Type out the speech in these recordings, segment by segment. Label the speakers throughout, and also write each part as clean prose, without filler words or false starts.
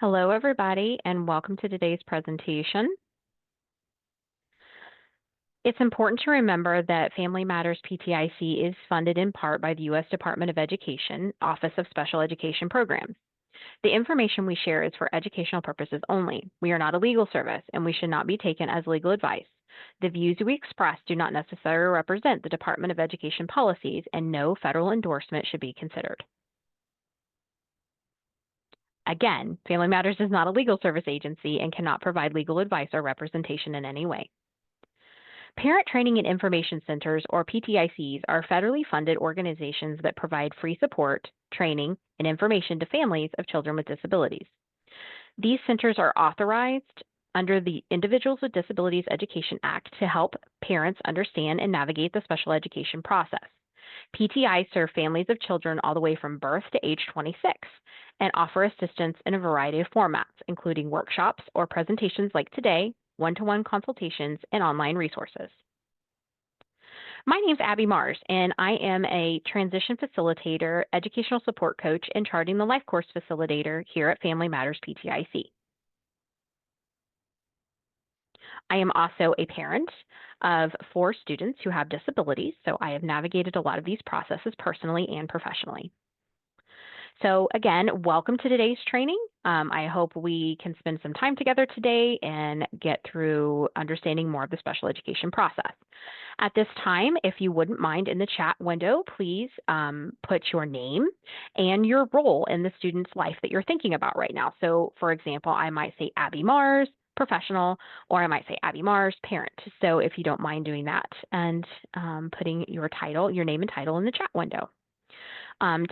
Speaker 1: Hello, everybody, and welcome to today's presentation. It's important to remember that Family Matters PTIC is funded in part by the U.S. Department of Education, Office of Special Education Programs. The information we share is for educational purposes only. We are not a legal service, and we should not be taken as legal advice. The views we express do not necessarily represent the Department of Education policies, and no federal endorsement should be considered. Again, Family Matters is not a legal service agency and cannot provide legal advice or representation in any way. Parent Training and Information Centers, or PTICs, are federally funded organizations that provide free support, training, and information to families of children with disabilities. These centers are authorized under the Individuals with Disabilities Education Act to help parents understand and navigate the special education process. PTIs serve families of children all the way from birth to age 26 and offer assistance in a variety of formats, including workshops or presentations like today, one-to-one consultations, and online resources. My name is Abby Mars, and I am a transition facilitator, educational support coach, and Charting the Life course facilitator here at Family Matters PTIC. I am also a parent of 4 students who have disabilities, so I have navigated a lot of these processes personally and professionally. So again, welcome to today's training. I hope we can spend some time together today and get through understanding more of the special education process. At this time, if you wouldn't mind in the chat window, please put your name and your role in the student's life that you're thinking about right now. So for example, I might say Abby Mars, professional, or I might say Abby Mars, parent. So if you don't mind doing that and putting your title, your name and title in the chat window.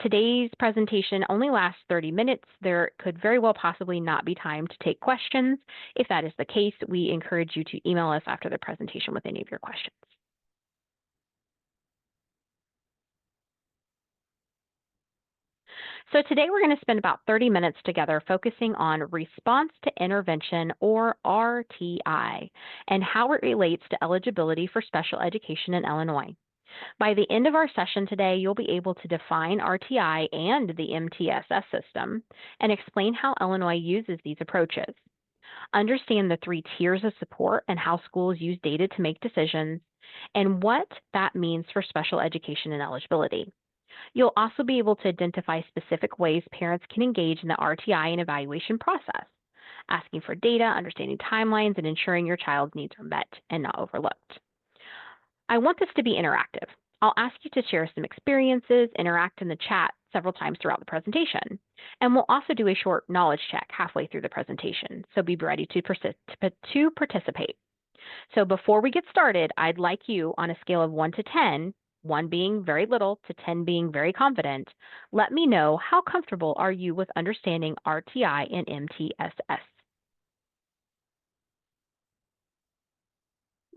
Speaker 1: Today's presentation only lasts 30 minutes. There could very well possibly not be time to take questions. If that is the case, we encourage you to email us after the presentation with any of your questions. So today we're going to spend about 30 minutes together focusing on response to intervention, or RTI, and how it relates to eligibility for special education in Illinois. By the end of our session today, you'll be able to define RTI and the MTSS system and explain how Illinois uses these approaches. Understand the 3 tiers of support and how schools use data to make decisions, and what that means for special education and eligibility. You'll also be able to identify specific ways parents can engage in the RTI and evaluation process, asking for data, understanding timelines, and ensuring your child's needs are met and not overlooked. I want this to be interactive. I'll ask you to share some experiences, interact in the chat several times throughout the presentation, and we'll also do a short knowledge check halfway through the presentation, so be ready to participate. So before we get started, I'd like you, on a scale of 1 to 10, 1 being very little to 10 being very confident, let me know how comfortable are you with understanding RTI and MTSS.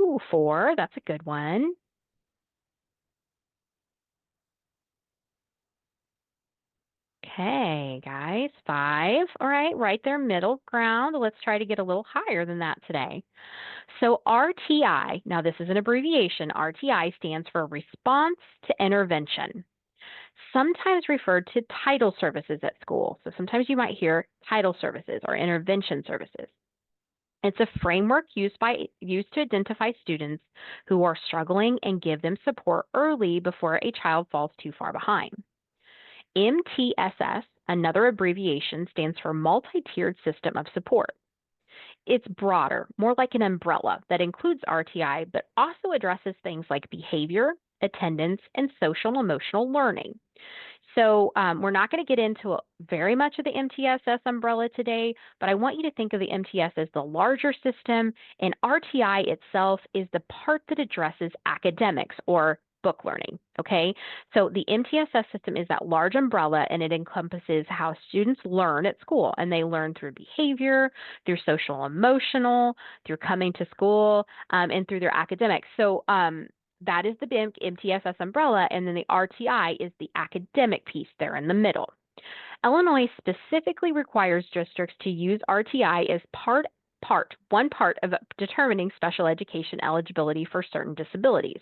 Speaker 1: Ooh, 4, that's a good one. Okay, guys, 5. All right there, middle ground. Let's try to get a little higher than that today. So RTI, now this is an abbreviation. RTI stands for Response to Intervention, sometimes referred to title services at school. So sometimes you might hear title services or intervention services. It's a framework used to identify students who are struggling and give them support early before a child falls too far behind. MTSS, another abbreviation, stands for Multi-Tiered System of Support. It's broader, more like an umbrella that includes RTI, but also addresses things like behavior, attendance, and social and emotional learning. So we're not going to get into very much of the MTSS umbrella today, but I want you to think of the MTS as the larger system, and RTI itself is the part that addresses academics or book learning, okay? So the MTSS system is that large umbrella, and it encompasses how students learn at school, and they learn through behavior, through social emotional, through coming to school, and through their academics. So that is the MTSS umbrella, and then the RTI is the academic piece there in the middle. Illinois specifically requires districts to use RTI as one part of determining special education eligibility for certain disabilities.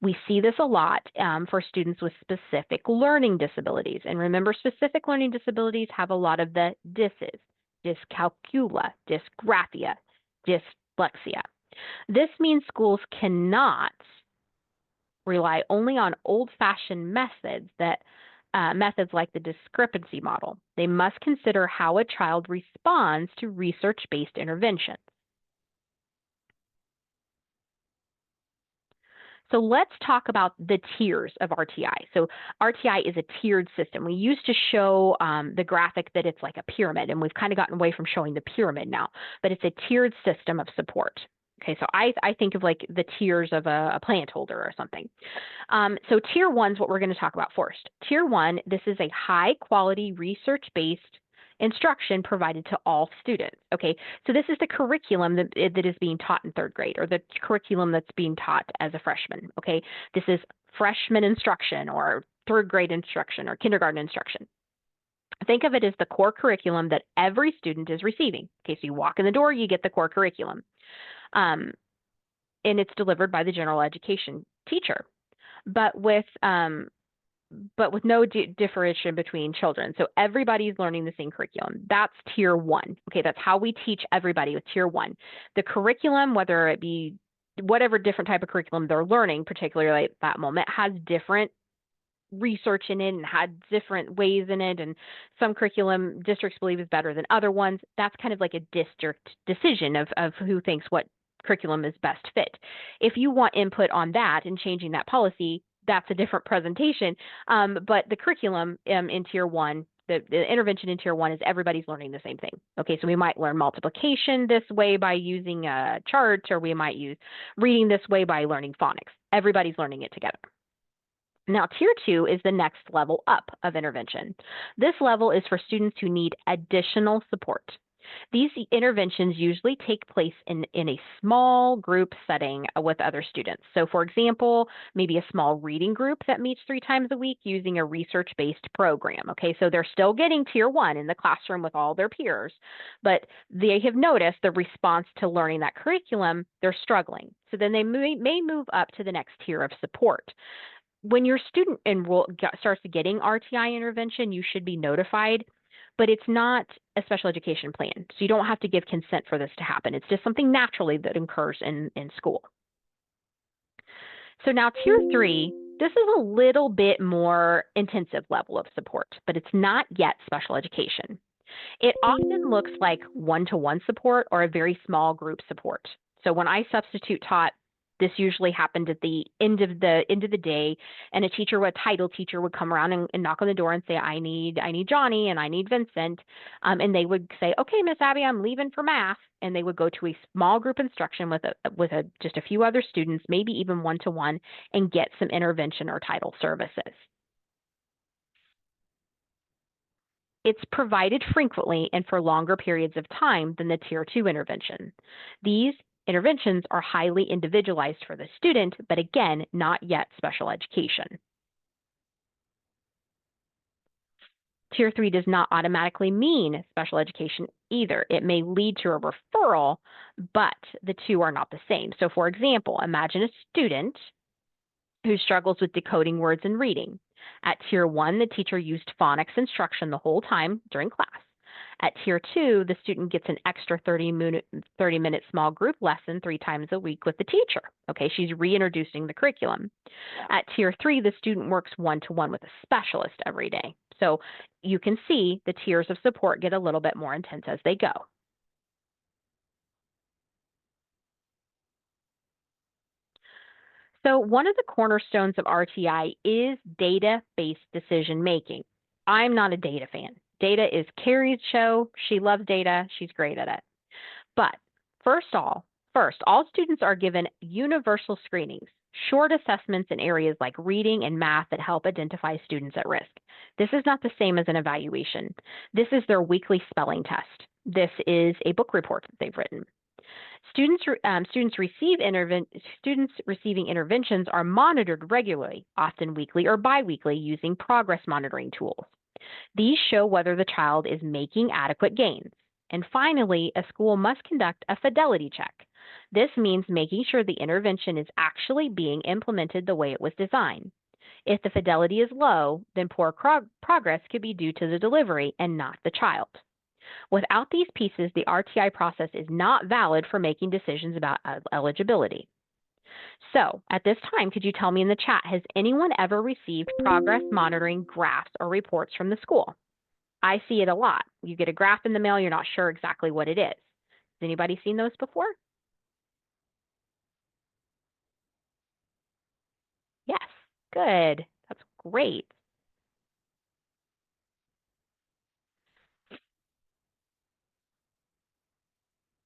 Speaker 1: We see this a lot for students with specific learning disabilities. And remember, specific learning disabilities have a lot of the DISs, dyscalculia, dysgraphia, dyslexia. This means schools cannot rely only on old-fashioned methods like the discrepancy model. They must consider how a child responds to research-based interventions. So let's talk about the tiers of RTI. So RTI is a tiered system. We used to show the graphic that it's like a pyramid, and we've kind of gotten away from showing the pyramid now, but it's a tiered system of support. Okay, so I think of like the tiers of a plant holder or something. So tier one is what we're going to talk about first. Tier one, this is a high quality research-based instruction provided to all students. Okay, so this is the curriculum that is being taught in third grade, or the curriculum that's being taught as a freshman. Okay, this is freshman instruction or third grade instruction or kindergarten instruction. Think of it as the core curriculum that every student is receiving. Okay, so you walk in the door, you get the core curriculum. And it's delivered by the general education teacher, but with no differentiation between children. So everybody's learning the same curriculum. That's tier one. Okay, that's how we teach everybody with tier one. The curriculum, whether it be whatever different type of curriculum they're learning, particularly at that moment, has different research in it and had different ways in it, and some curriculum districts believe is better than other ones. That's kind of like a district decision of who thinks what curriculum is best fit. If you want input on that and changing that policy, that's a different presentation. But the curriculum in tier one, the intervention in tier one is everybody's learning the same thing. Okay, so we might learn multiplication this way by using charts, or we might use reading this way by learning phonics. Everybody's learning it together. Now, tier two is the next level up of intervention. This level is for students who need additional support. These interventions usually take place in a small group setting with other students. So, for example, maybe a small reading group that meets 3 times a week using a research-based program. Okay, so they're still getting tier one in the classroom with all their peers, but they have noticed the response to learning that curriculum, they're struggling. So then they may move up to the next tier of support. When your student starts getting RTI intervention, you should be notified, but it's not a special education plan. So you don't have to give consent for this to happen. It's just something naturally that occurs in school. So now tier three, this is a little bit more intensive level of support, but it's not yet special education. It often looks like one-to-one support or a very small group support. So when I substitute taught, this usually happened at the end of the day, and a title teacher would come around and knock on the door and say, I need Johnny and I need Vincent. And they would say, okay, Miss Abby, I'm leaving for math. And they would go to a small group instruction with just a few other students, maybe even one-to-one, and get some intervention or title services. It's provided frequently and for longer periods of time than the tier two intervention. These interventions are highly individualized for the student, but again, not yet special education. Tier three does not automatically mean special education either. It may lead to a referral, but the two are not the same. So for example, imagine a student who struggles with decoding words and reading. At tier one, the teacher used phonics instruction the whole time during class. At tier two, the student gets an extra 30-minute small group lesson 3 times a week with the teacher. Okay, she's reintroducing the curriculum. At tier three, the student works one-to-one with a specialist every day. So you can see the tiers of support get a little bit more intense as they go. So one of the cornerstones of RTI is data-based decision making. I'm not a data fan. Data is Carrie's show. She loves data. She's great at it. But first, all students are given universal screenings, short assessments in areas like reading and math that help identify students at risk. This is not the same as an evaluation. This is their weekly spelling test. This is a book report that they've written. Students receiving interventions are monitored regularly, often weekly or biweekly, using progress monitoring tools. These show whether the child is making adequate gains. And finally, a school must conduct a fidelity check. This means making sure the intervention is actually being implemented the way it was designed. If the fidelity is low, then poor progress could be due to the delivery and not the child. Without these pieces, the RTI process is not valid for making decisions about eligibility. So, at this time, could you tell me in the chat, has anyone ever received progress monitoring graphs or reports from the school? I see it a lot. You get a graph in the mail, you're not sure exactly what it is. Has anybody seen those before? Yes, good. That's great.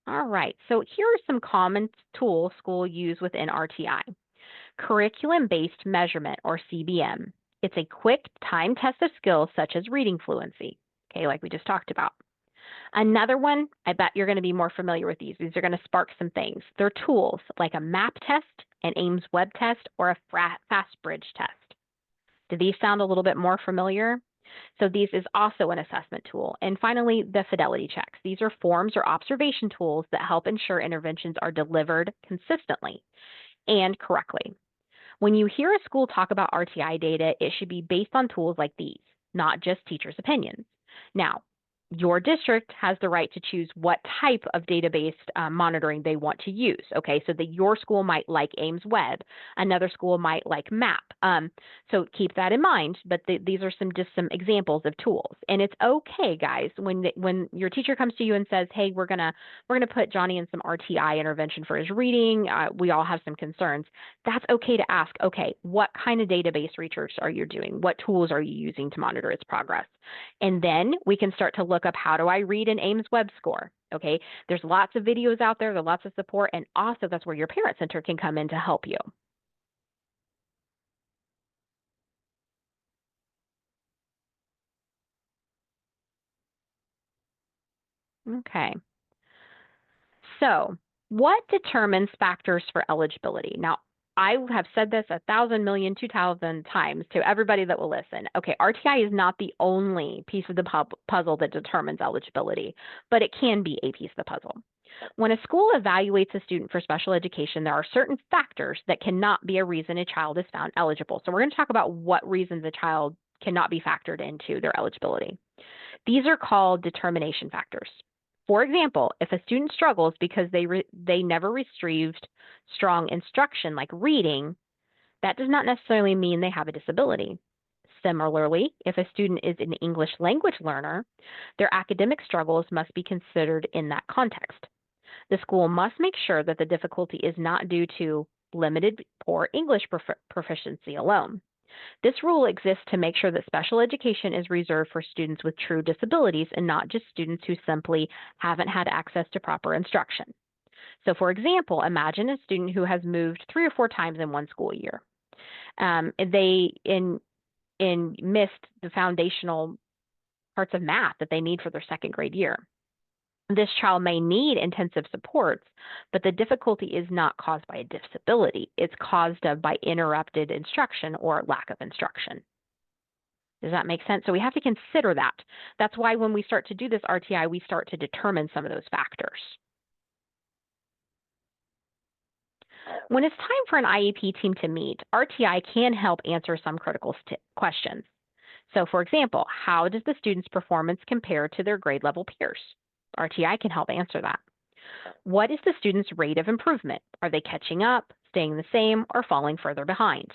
Speaker 1: All right, so here are some common tools schools use within RTI. Curriculum-based measurement, or CBM. It's a quick time test of skills such as reading fluency, okay, like we just talked about. Another one, I bet you're going to be more familiar with these. These are going to spark some things. They're tools like a MAP test, an Ames web test, or a FastBridge test. Do these sound a little bit more familiar? So these is also an assessment tool. And finally, the fidelity checks. These are forms or observation tools that help ensure interventions are delivered consistently and correctly. When you hear a school talk about RTI data, it should be based on tools like these, not just teachers' opinions. Now, your district has the right to choose what type of database monitoring they want to use. Okay, so that your school might like Ames Web, another school might like MAP. So keep that in mind. But these are just some examples of tools, and it's okay, guys, when your teacher comes to you and says, "Hey, we're gonna put Johnny in some RTI intervention for his reading. We all have some concerns." That's okay to ask. Okay, what kind of database research are you doing? What tools are you using to monitor its progress? And then we can start to look up, how do I read an Ames web score? Okay, there's lots of videos out there, there's lots of support, and also that's where your parent center can come in to help you. Okay, so what determines factors for eligibility? Now, I have said this 1,000 million, 2,000 times to everybody that will listen. Okay, RTI is not the only piece of the puzzle that determines eligibility, but it can be a piece of the puzzle. When a school evaluates a student for special education, there are certain factors that cannot be a reason a child is found eligible. So we're going to talk about what reasons a child cannot be factored into their eligibility. These are called determination factors. For example, if a student struggles because they never received strong instruction like reading, that does not necessarily mean they have a disability. Similarly, if a student is an English language learner, their academic struggles must be considered in that context. The school must make sure that the difficulty is not due to limited poor English proficiency alone. This rule exists to make sure that special education is reserved for students with true disabilities and not just students who simply haven't had access to proper instruction. So, for example, imagine a student who has moved 3 or 4 times in one school year. They missed the foundational parts of math that they need for their second grade year. This child may need intensive supports, but the difficulty is not caused by a disability. It's caused by interrupted instruction or lack of instruction. Does that make sense? So we have to consider that. That's why when we start to do this RTI, we start to determine some of those factors. When it's time for an IEP team to meet, RTI can help answer some critical questions. So for example, how does the student's performance compare to their grade level peers? RTI can help answer that. What is the student's rate of improvement? Are they catching up, staying the same, or falling further behind?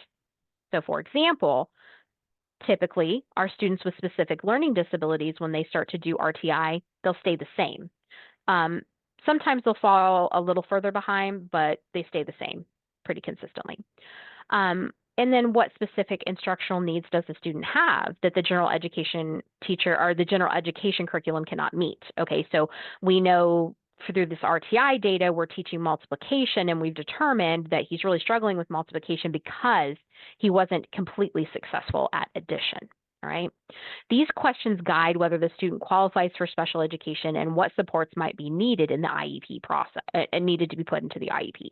Speaker 1: So for example, typically our students with specific learning disabilities, when they start to do RTI, they'll stay the same. Sometimes they'll fall a little further behind, but they stay the same pretty consistently. And then what specific instructional needs does the student have that the general education teacher or the general education curriculum cannot meet? Okay, so we know through this RTI data, we're teaching multiplication, and we've determined that he's really struggling with multiplication because he wasn't completely successful at addition. All right. These questions guide whether the student qualifies for special education and what supports might be needed in the IEP process and needed to be put into the IEP.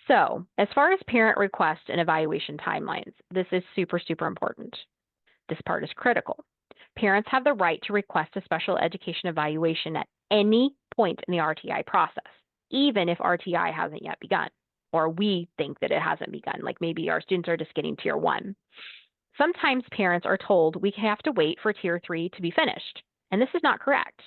Speaker 1: So, as far as parent request and evaluation timelines, this is super, super important. This part is critical. Parents have the right to request a special education evaluation at any point in the RTI process, even if RTI hasn't yet begun, or we think that it hasn't begun, like maybe our students are just getting tier 1. Sometimes parents are told we have to wait for Tier 3 to be finished, and this is not correct.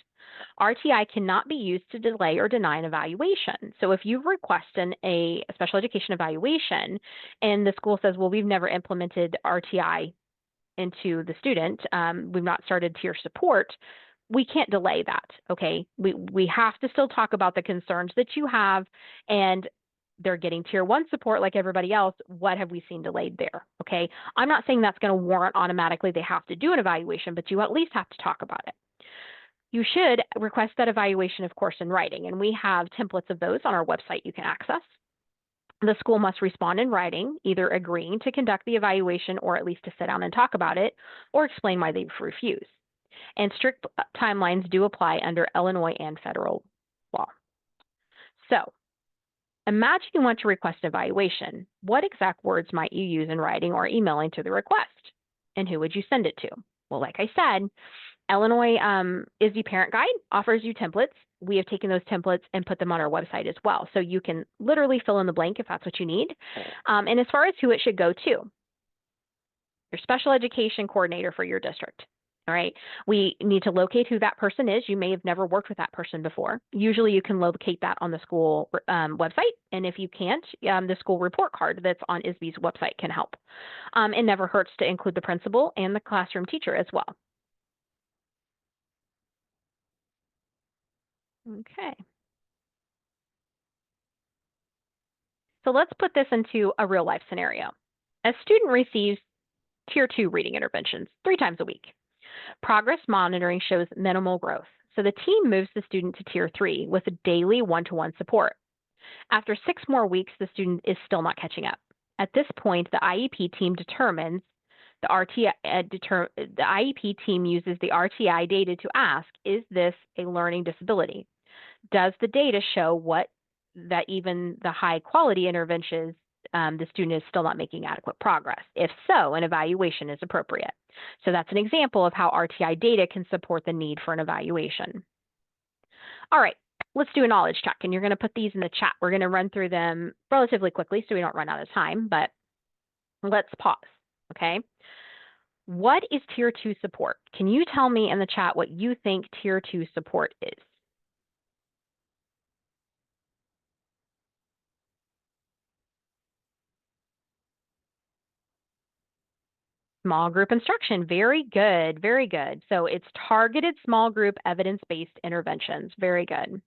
Speaker 1: RTI cannot be used to delay or deny an evaluation. So if you request a special education evaluation and the school says, well, we've never implemented RTI into the student, we've not started tier support, we can't delay that, okay? We have to still talk about the concerns that you have, and they're getting tier 1 support like everybody else. What have we seen delayed there, okay? I'm not saying that's going to warrant automatically they have to do an evaluation, but you at least have to talk about it. You should request that evaluation, of course, in writing, and we have templates of those on our website you can access. The school must respond in writing, either agreeing to conduct the evaluation or at least to sit down and talk about it, or explain why they refuse. And strict timelines do apply under Illinois and federal law. So, imagine you want to request an evaluation. What exact words might you use in writing or emailing to the request? And who would you send it to? Well, like I said, Illinois ISD Parent Guide offers you templates. We have taken those templates and put them on our website as well. So you can literally fill in the blank if that's what you need. And as far as who it should go to, your special education coordinator for your district. All right. We need to locate who that person is. You may have never worked with that person before. Usually you can locate that on the school website. And if you can't, the school report card that's on ISB's website can help. It never hurts to include the principal and the classroom teacher as well. Okay. So let's put this into a real life scenario. A student receives Tier 2 reading interventions 3 times a week. Progress monitoring shows minimal growth, so the team moves the student to Tier 3 with daily one-to-one support. After 6 more weeks, the student is still not catching up. At this point, the IEP team determines the IEP team uses the RTI data to ask, is this a learning disability? Does the data show that even the high quality interventions, the student is still not making adequate progress? If so, an evaluation is appropriate. So that's an example of how RTI data can support the need for an evaluation. All right, let's do a knowledge check, and you're going to put these in the chat. We're going to run through them relatively quickly so we don't run out of time, but let's pause, okay? What is Tier 2 support? Can you tell me in the chat what you think Tier 2 support is? Small group instruction. Very good. Very good. So it's targeted small group evidence-based interventions. Very good.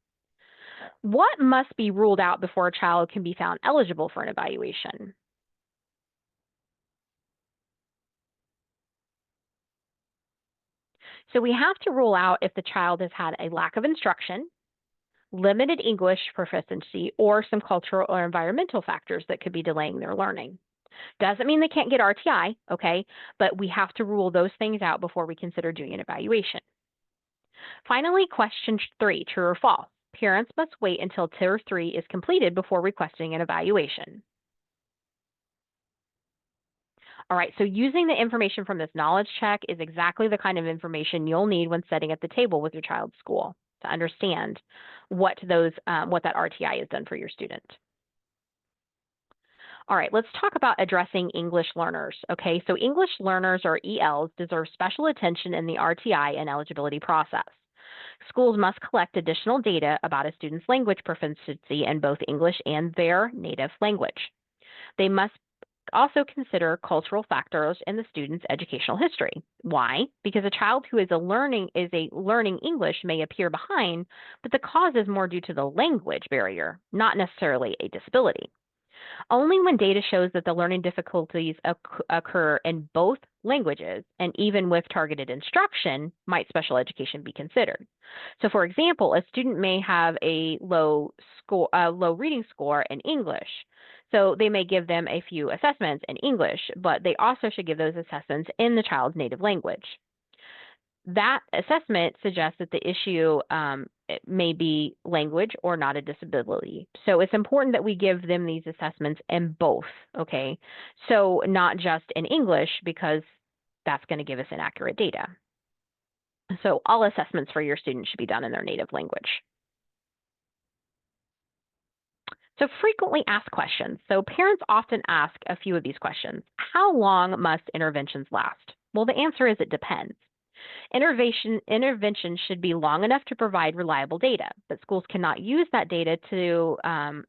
Speaker 1: What must be ruled out before a child can be found eligible for an evaluation? So we have to rule out if the child has had a lack of instruction, limited English proficiency, or some cultural or environmental factors that could be delaying their learning. Doesn't mean they can't get RTI, okay, but we have to rule those things out before we consider doing an evaluation. Finally, question 3, true or false. Parents must wait until Tier 3 is completed before requesting an evaluation. All right, so using the information from this knowledge check is exactly the kind of information you'll need when sitting at the table with your child's school to understand what that RTI has done for your student. All right, let's talk about addressing English learners. Okay, so English learners, or ELs, deserve special attention in the RTI and eligibility process. Schools must collect additional data about a student's language proficiency in both English and their native language. They must also consider cultural factors in the student's educational history. Why? Because a child who is learning English may appear behind, but the cause is more due to the language barrier, not necessarily a disability. Only when data shows that the learning difficulties occur in both languages, and even with targeted instruction, might special education be considered. So for example, a student may have a low reading score in English. So they may give them a few assessments in English, but they also should give those assessments in the child's native language. That assessment suggests that the issue it may be language or not a disability. So it's important that we give them these assessments in both, okay? So not just in English, because that's going to give us inaccurate data. So all assessments for your students should be done in their native language. So frequently asked questions. So parents often ask a few of these questions. How long must interventions last? Well, the answer is it depends. Intervention should be long enough to provide reliable data, but schools cannot use that data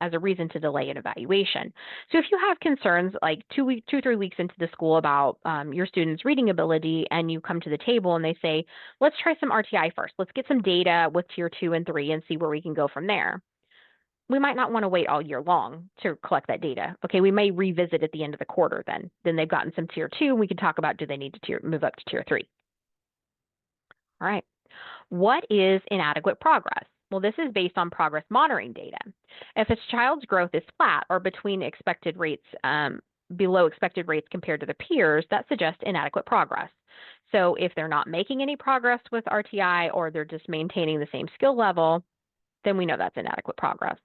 Speaker 1: as a reason to delay an evaluation. So if you have concerns like 3 weeks into the school about your student's reading ability, and you come to the table and they say, let's try some RTI first. Let's get some data with tier 2 and 3 and see where we can go from there. We might not want to wait all year long to collect that data. Okay, we may revisit at the end of the quarter then. Then they've gotten some tier 2, and we can talk about, do they need to move up to tier 3. All right. What is inadequate progress? Well, this is based on progress monitoring data. If a child's growth is flat or between expected rates, below expected rates compared to their peers, that suggests inadequate progress. So if they're not making any progress with RTI, or they're just maintaining the same skill level, then we know that's inadequate progress.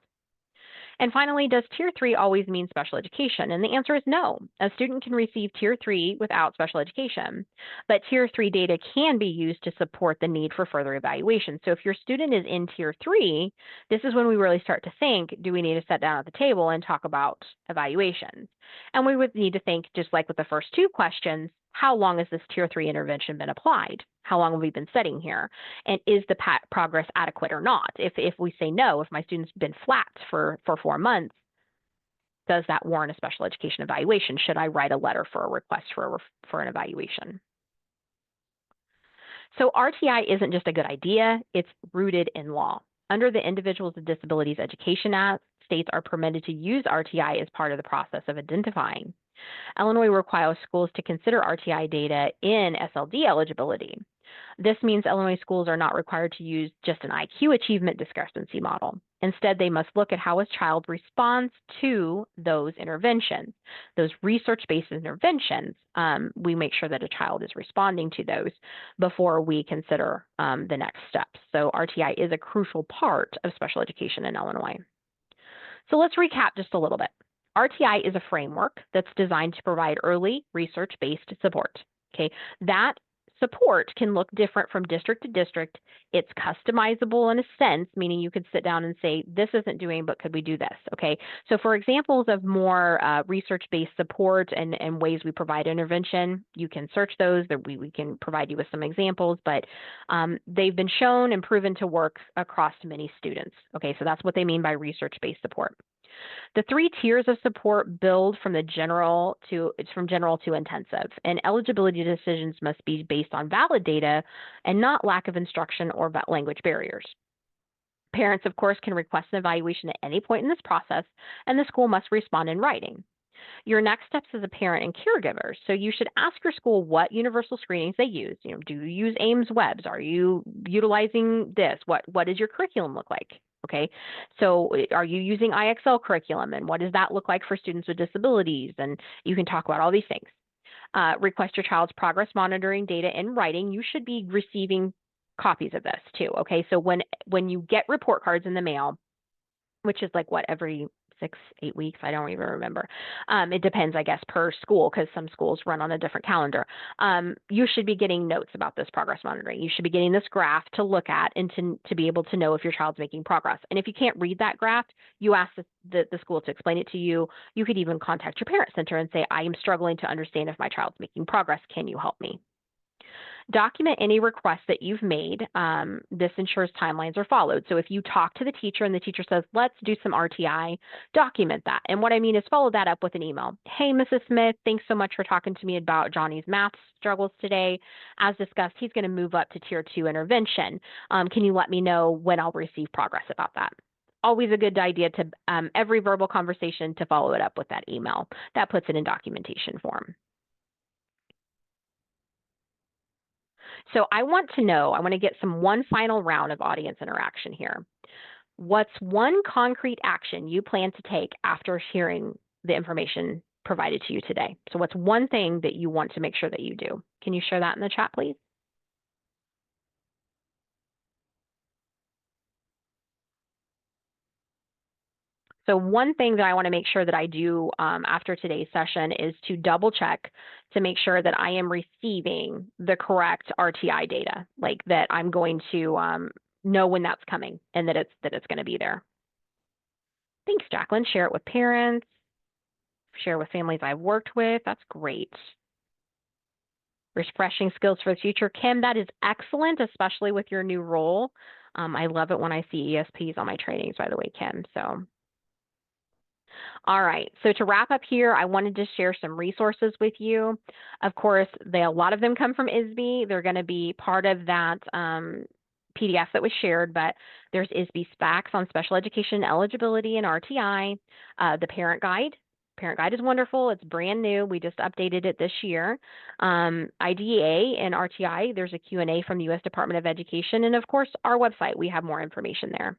Speaker 1: And finally, does Tier 3 always mean special education? And the answer is no. A student can receive Tier 3 without special education, but Tier 3 data can be used to support the need for further evaluation. So if your student is in Tier 3, this is when we really start to think, do we need to sit down at the table and talk about evaluations? And we would need to think, just like with the first two questions, how long has this Tier 3 intervention been applied? How long have we been sitting here? And is the progress adequate or not? If we say no, if my student's been flat for 4 months, does that warrant a special education evaluation? Should I write a letter for a request for an evaluation? So RTI isn't just a good idea, it's rooted in law. Under the Individuals with Disabilities Education Act, states are permitted to use RTI as part of the process of identifying. Illinois requires schools to consider RTI data in SLD eligibility. This means Illinois schools are not required to use just an IQ achievement discrepancy model. Instead, they must look at how a child responds to those interventions. Those research-based interventions, we make sure that a child is responding to those before we consider the next steps. So RTI is a crucial part of special education in Illinois. So let's recap just a little bit. RTI is a framework that's designed to provide early research-based support. Okay, that support can look different from district to district. It's customizable in a sense, meaning you could sit down and say, this isn't doing, but could we do this? Okay, so for examples of more research-based support and ways we provide intervention, you can search those. We can provide you with some examples, but they've been shown and proven to work across many students. Okay, so that's what they mean by research-based support. The 3 tiers of support build from general to intensive, and eligibility decisions must be based on valid data and not lack of instruction or language barriers. Parents, of course, can request an evaluation at any point in this process, and the school must respond in writing. Your next steps as a parent and caregiver. So you should ask your school what universal screenings they use. Do you use Ames Webs? Are you utilizing this? What does your curriculum look like? Okay, so are you using IXL curriculum, and what does that look like for students with disabilities? And you can talk about all these things. Request your child's progress monitoring data in writing. You should be receiving copies of this too. Okay, so when you get report cards in the mail, which is like every 6-8 weeks, I don't even remember. It depends, I guess, per school, because some schools run on a different calendar. You should be getting notes about this progress monitoring. You should be getting this graph to look at and to be able to know if your child's making progress. And if you can't read that graph, you ask the school to explain it to you. You could even contact your parent center and say, I am struggling to understand if my child's making progress. Can you help me? Document any requests that you've made. This ensures timelines are followed. So if you talk to the teacher and the teacher says, let's do some RTI, document that. And what I mean is follow that up with an email. Hey, Mrs. Smith, thanks so much for talking to me about Johnny's math struggles today. As discussed, he's going to move up to Tier 2 intervention. Can you let me know when I'll receive progress about that? Always a good idea to every verbal conversation to follow it up with that email. That puts it in documentation form. So I want to get one final round of audience interaction here. What's one concrete action you plan to take after hearing the information provided to you today? So what's one thing that you want to make sure that you do? Can you share that in the chat, please? So one thing that I want to make sure that I do after today's session is to double check to make sure that I am receiving the correct RTI data, like that I'm going to know when that's coming and that it's going to be there. Thanks, Jacqueline. Share it with parents, share with families I've worked with. That's great. Refreshing skills for the future. Kim, that is excellent, especially with your new role. I love it when I see ESPs on my trainings, by the way, Kim. So, all right. So to wrap up here, I wanted to share some resources with you. Of course, a lot of them come from ISB. They're going to be part of that PDF that was shared, but there's ISB specs on special education eligibility and RTI, the parent guide. Parent guide is wonderful. It's brand new. We just updated it this year. IDEA and RTI, there's a Q&A from the U.S. Department of Education. And of course, our website, we have more information there.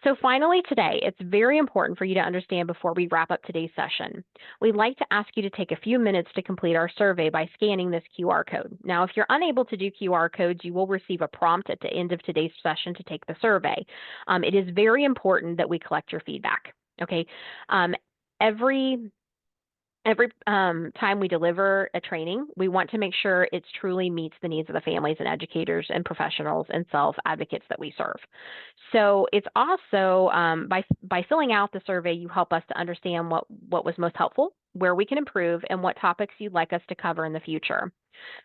Speaker 1: So finally today, it's very important for you to understand before we wrap up today's session. We'd like to ask you to take a few minutes to complete our survey by scanning this QR code. Now, if you're unable to do QR codes, you will receive a prompt at the end of today's session to take the survey. It is very important that we collect your feedback, okay? Every time we deliver a training, we want to make sure it truly meets the needs of the families and educators and professionals and self-advocates that we serve. So it's also, by filling out the survey, you help us to understand what was most helpful, where we can improve, and what topics you'd like us to cover in the future.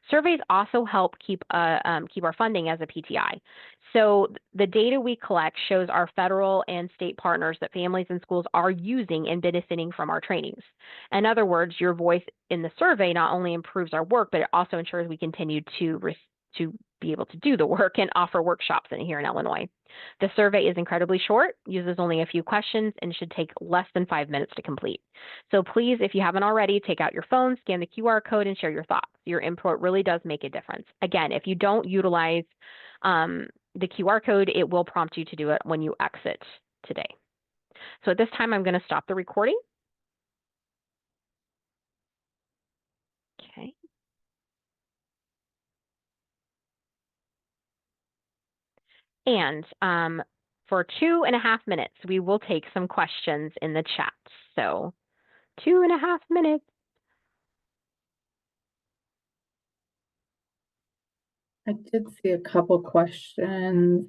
Speaker 1: Surveys also help keep our funding as a PTI. So the data we collect shows our federal and state partners that families and schools are using and benefiting from our trainings. In other words, your voice in the survey not only improves our work, but it also ensures we continue to be able to do the work and offer workshops here in Illinois. The survey is incredibly short, uses only a few questions, and should take less than 5 minutes to complete. So please, if you haven't already, take out your phone, scan the QR code, and share your thoughts. Your input really does make a difference. Again, if you don't utilize the QR code, it will prompt you to do it when you exit today. So at this time, I'm going to stop the recording. Okay. And for 2.5 minutes, we will take some questions in the chat. So 2.5 minutes.
Speaker 2: I did see a couple questions.